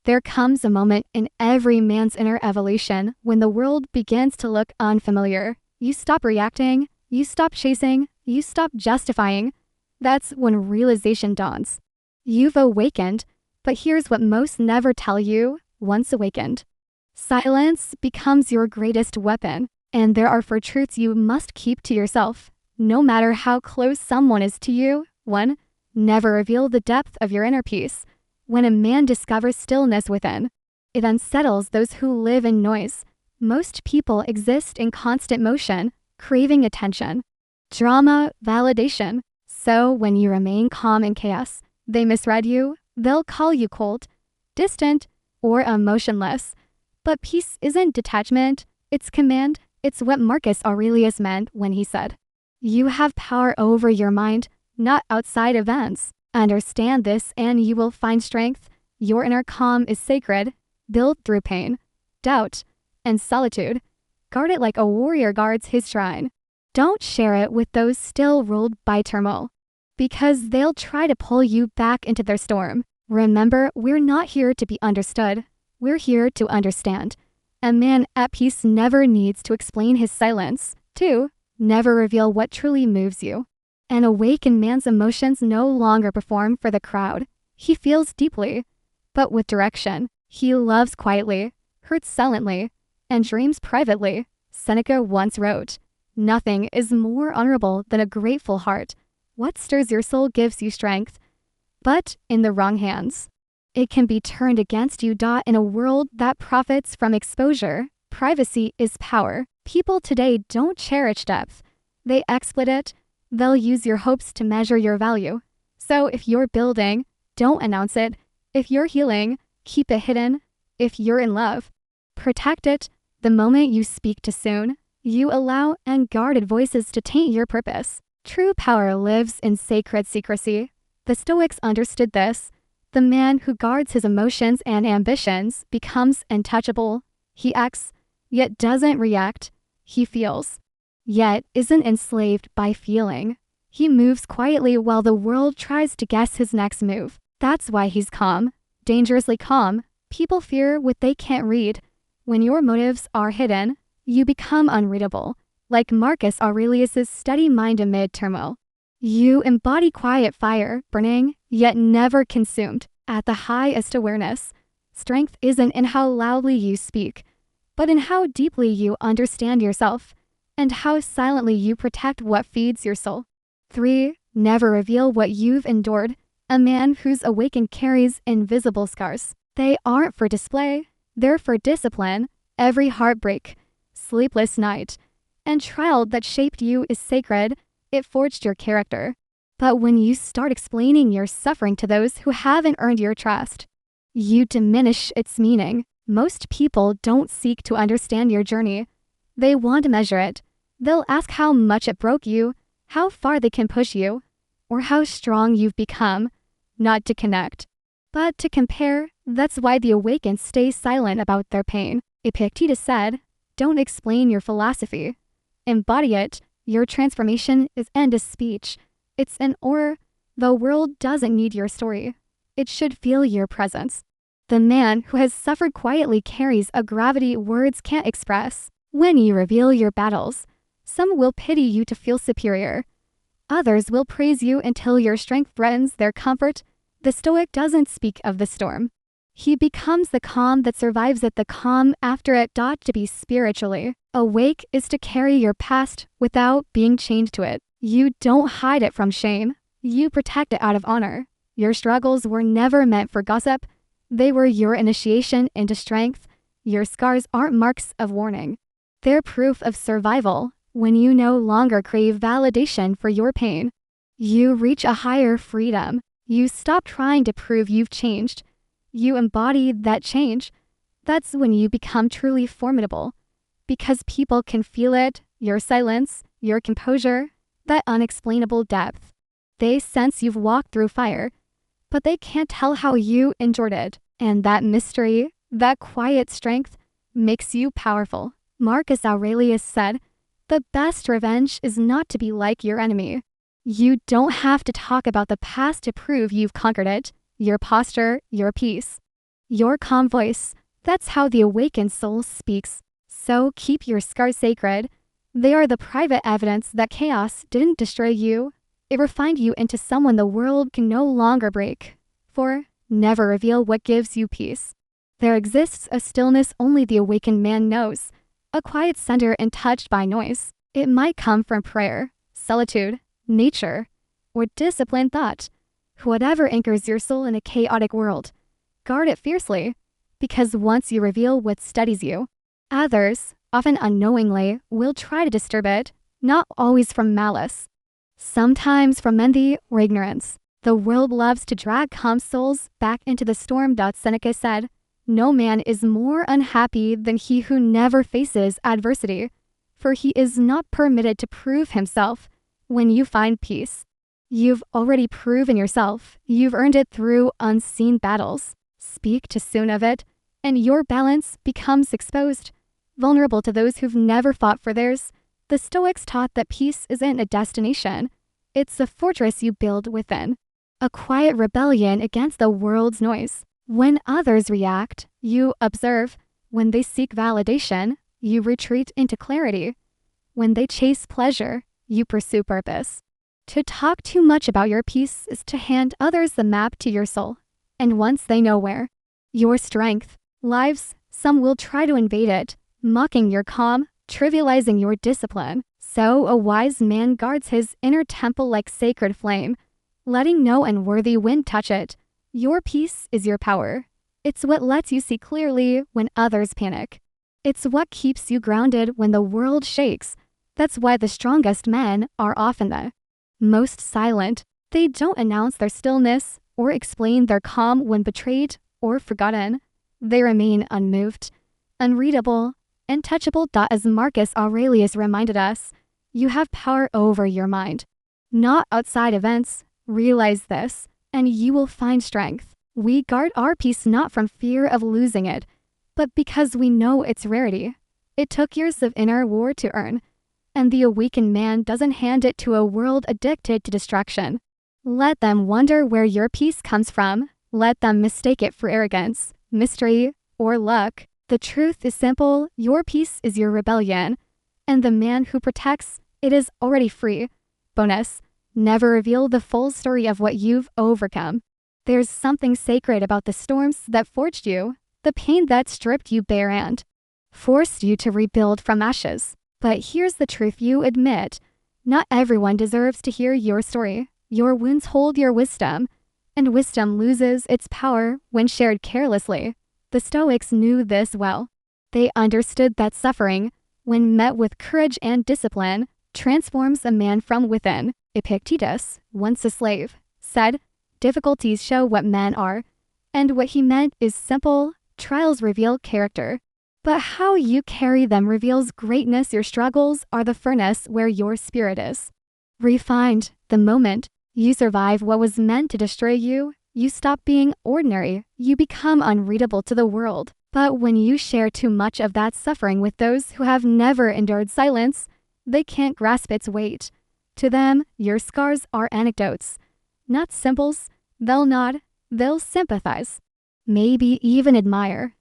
There comes a moment in every man's inner evolution when the world begins to look unfamiliar. You stop reacting, you stop chasing, you stop justifying. That's when realization dawns. You've awakened, but here's what most never tell you once awakened. Silence becomes your greatest weapon, and there are four truths you must keep to yourself, no matter how close someone is to you. 1. Never reveal the depth of your inner peace. When a man discovers stillness within, it unsettles those who live in noise. Most people exist in constant motion, craving attention, drama, validation. So when you remain calm in chaos, they misread you. They'll call you cold, distant, or emotionless. But peace isn't detachment, it's command. It's what Marcus Aurelius meant when he said, "You have power over your mind, not outside events. Understand this and you will find strength. Your inner calm is sacred, built through pain, doubt, and solitude. Guard it like a warrior guards his shrine. Don't share it with those still ruled by turmoil, because they'll try to pull you back into their storm. Remember, we're not here to be understood. We're here to understand. A man at peace never needs to explain his silence. 2. Never reveal what truly moves you. An awakened man's emotions no longer perform for the crowd. He feels deeply, but with direction. He loves quietly, hurts silently, and dreams privately. Seneca once wrote, "Nothing is more honorable than a grateful heart. What stirs your soul gives you strength, but in the wrong hands, it can be turned against you." In a world that profits from exposure, privacy is power. People today don't cherish depth. They exploit it. They'll use your hopes to measure your value. So if you're building, don't announce it. If you're healing, keep it hidden. If you're in love, protect it. The moment you speak too soon, you allow unguarded voices to taint your purpose. True power lives in sacred secrecy. The Stoics understood this. The man who guards his emotions and ambitions becomes untouchable. He acts, yet doesn't react. He feels, yet isn't enslaved by feeling. He moves quietly while the world tries to guess his next move. That's why he's calm, dangerously calm. People fear what they can't read. When your motives are hidden, you become unreadable. Like Marcus Aurelius' steady mind amid turmoil. You embody quiet fire, burning, yet never consumed. At the highest awareness, strength isn't in how loudly you speak, but in how deeply you understand yourself, and how silently you protect what feeds your soul. 3. Never reveal what you've endured. A man who's awakened carries invisible scars. They aren't for display, they're for discipline. Every heartbreak, sleepless night, and trial that shaped you is sacred. It forged your character. But when you start explaining your suffering to those who haven't earned your trust, you diminish its meaning. Most people don't seek to understand your journey. They want to measure it. They'll ask how much it broke you, how far they can push you, or how strong you've become, not to connect, but to compare. That's why the awakened stay silent about their pain. Epictetus said, "Don't explain your philosophy. Embody it." Your transformation is end of speech. It's an or. The world doesn't need your story. It should feel your presence. The man who has suffered quietly carries a gravity words can't express. When you reveal your battles, some will pity you to feel superior. Others will praise you until your strength threatens their comfort. The Stoic doesn't speak of the storm. He becomes the calm that survives it, the calm after it. To be spiritually awake is to carry your past without being chained to it. You don't hide it from shame. You protect it out of honor. Your struggles were never meant for gossip. They were your initiation into strength. Your scars aren't marks of warning. They're proof of survival. When you no longer crave validation for your pain, you reach a higher freedom. You stop trying to prove you've changed. You embody that change. That's when you become truly formidable. Because people can feel it, your silence, your composure, that unexplainable depth. They sense you've walked through fire, but they can't tell how you endured it. And that mystery, that quiet strength, makes you powerful. Marcus Aurelius said, "The best revenge is not to be like your enemy." You don't have to talk about the past to prove you've conquered it. Your posture, your peace, your calm voice. That's how the awakened soul speaks. So keep your scars sacred. They are the private evidence that chaos didn't destroy you. It refined you into someone the world can no longer break. 4. Never reveal what gives you peace. There exists a stillness only the awakened man knows, a quiet center untouched by noise. It might come from prayer, solitude, nature, or disciplined thought. Whatever anchors your soul in a chaotic world, guard it fiercely, because once you reveal what steadies you, others, often unknowingly, will try to disturb it, not always from malice, sometimes from envy or ignorance. The world loves to drag calm souls back into the storm. Seneca said, "No man is more unhappy than he who never faces adversity, for he is not permitted to prove himself. When you find peace, you've already proven yourself. You've earned it through unseen battles. Speak too soon of it, and your balance becomes exposed, vulnerable to those who've never fought for theirs." The Stoics taught that peace isn't a destination. It's a fortress you build within, a quiet rebellion against the world's noise. When others react, you observe. When they seek validation, you retreat into clarity. When they chase pleasure, you pursue purpose. To talk too much about your peace is to hand others the map to your soul. And once they know where your strength lies, some will try to invade it, mocking your calm, trivializing your discipline. So a wise man guards his inner temple like sacred flame, letting no unworthy wind touch it. Your peace is your power. It's what lets you see clearly when others panic. It's what keeps you grounded when the world shakes. That's why the strongest men are often the most silent. They don't announce their stillness or explain their calm when betrayed or forgotten. They remain unmoved, unreadable, untouchable. As Marcus Aurelius reminded us, you have power over your mind, not outside events. Realize this, and you will find strength. We guard our peace not from fear of losing it, but because we know its rarity. It took years of inner war to earn, and the awakened man doesn't hand it to a world addicted to distraction. Let them wonder where your peace comes from. Let them mistake it for arrogance, mystery, or luck. The truth is simple. Your peace is your rebellion, and the man who protects it is already free. Bonus: never reveal the full story of what you've overcome. There's something sacred about the storms that forged you, the pain that stripped you bare and forced you to rebuild from ashes. But here's the truth you admit. Not everyone deserves to hear your story. Your wounds hold your wisdom, and wisdom loses its power when shared carelessly. The Stoics knew this well. They understood that suffering, when met with courage and discipline, transforms a man from within. Epictetus, once a slave, said, "Difficulties show what men are," and what he meant is simple: trials reveal character, but how you carry them reveals greatness. Your struggles are the furnace where your spirit is refined. The moment you survive what was meant to destroy you, you stop being ordinary. You become unreadable to the world. But when you share too much of that suffering with those who have never endured silence, they can't grasp its weight. To them, your scars are anecdotes, not symbols. They'll nod, they'll sympathize, maybe even admire,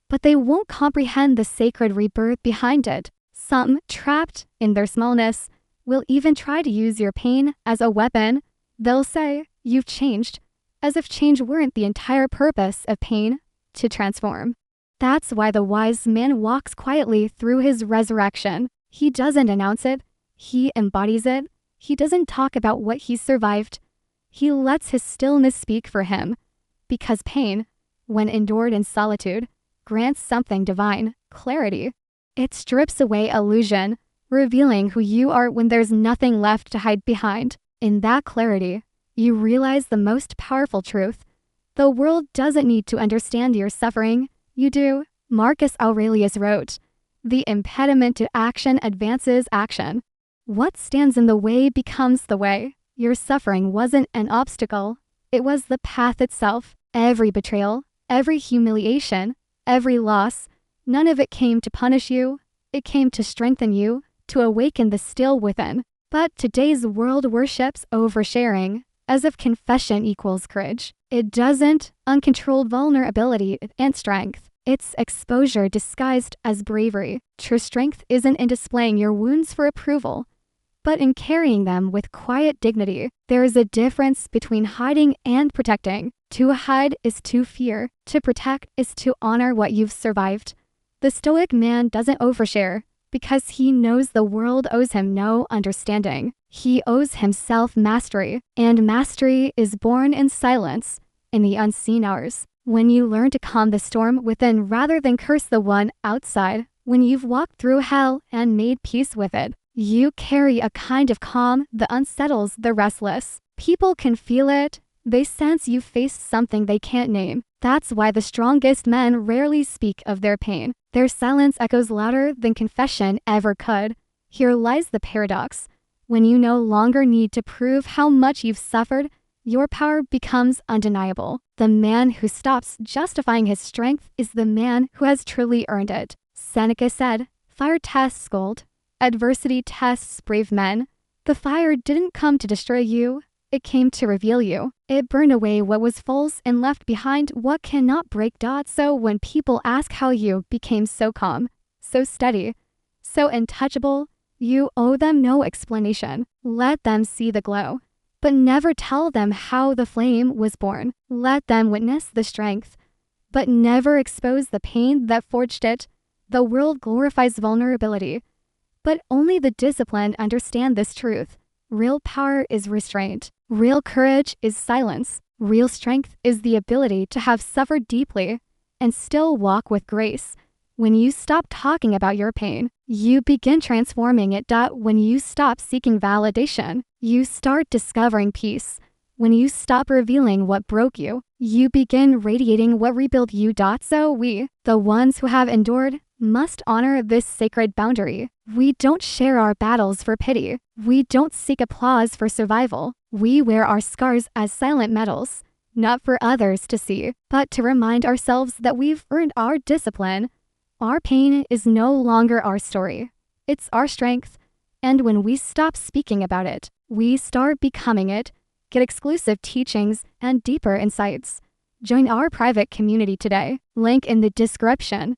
but they won't comprehend the sacred rebirth behind it. Some, trapped in their smallness, will even try to use your pain as a weapon. They'll say, "You've changed," as if change weren't the entire purpose of pain, to transform. That's why the wise man walks quietly through his resurrection. He doesn't announce it, he embodies it. He doesn't talk about what he's survived. He lets his stillness speak for him, because pain, when endured in solitude, grants something divine: clarity. It strips away illusion, revealing who you are when there's nothing left to hide behind. In that clarity, you realize the most powerful truth: the world doesn't need to understand your suffering. You do. Marcus Aurelius wrote, "The impediment to action advances action. What stands in the way becomes the way." Your suffering wasn't an obstacle. It was the path itself. Every betrayal, every humiliation, every loss, none of it came to punish you. It came to strengthen you, to awaken the still within. But today's world worships oversharing. as if confession equals courage. It doesn't. Uncontrolled vulnerability and strength. It's exposure disguised as bravery. True strength isn't in displaying your wounds for approval, but in carrying them with quiet dignity. There is a difference between hiding and protecting. To hide is to fear. To protect is to honor what you've survived. The Stoic man doesn't overshare because he knows the world owes him no understanding. He owes himself mastery, and mastery is born in silence, in the unseen hours. When you learn to calm the storm within rather than curse the one outside, when you've walked through hell and made peace with it, you carry a kind of calm that unsettles the restless. People can feel it. They sense you faced something they can't name. That's why the strongest men rarely speak of their pain. Their silence echoes louder than confession ever could. Here lies the paradox. When you no longer need to prove how much you've suffered, your power becomes undeniable. The man who stops justifying his strength is the man who has truly earned it. Seneca said, "Fire tests gold. Adversity tests brave men." The fire didn't come to destroy you. It came to reveal you. It burned away what was false and left behind what cannot break. So when people ask how you became so calm, so steady, so untouchable, you owe them no explanation. Let them see the glow, but never tell them how the flame was born. Let them witness the strength, but never expose the pain that forged it. The world glorifies vulnerability, but only the disciplined understand this truth. Real power is restraint. Real courage is silence. Real strength is the ability to have suffered deeply and still walk with grace. When you stop talking about your pain, you begin transforming it. When you stop seeking validation, you start discovering peace. When you stop revealing what broke you, you begin radiating what rebuilt you. So we, the ones who have endured, must honor this sacred boundary. We don't share our battles for pity. We don't seek applause for survival. We wear our scars as silent medals, not for others to see, but to remind ourselves that we've earned our discipline. Our pain is no longer our story. It's our strength. And when we stop speaking about it, we start becoming it. Get exclusive teachings and deeper insights. Join our private community today. Link in the description.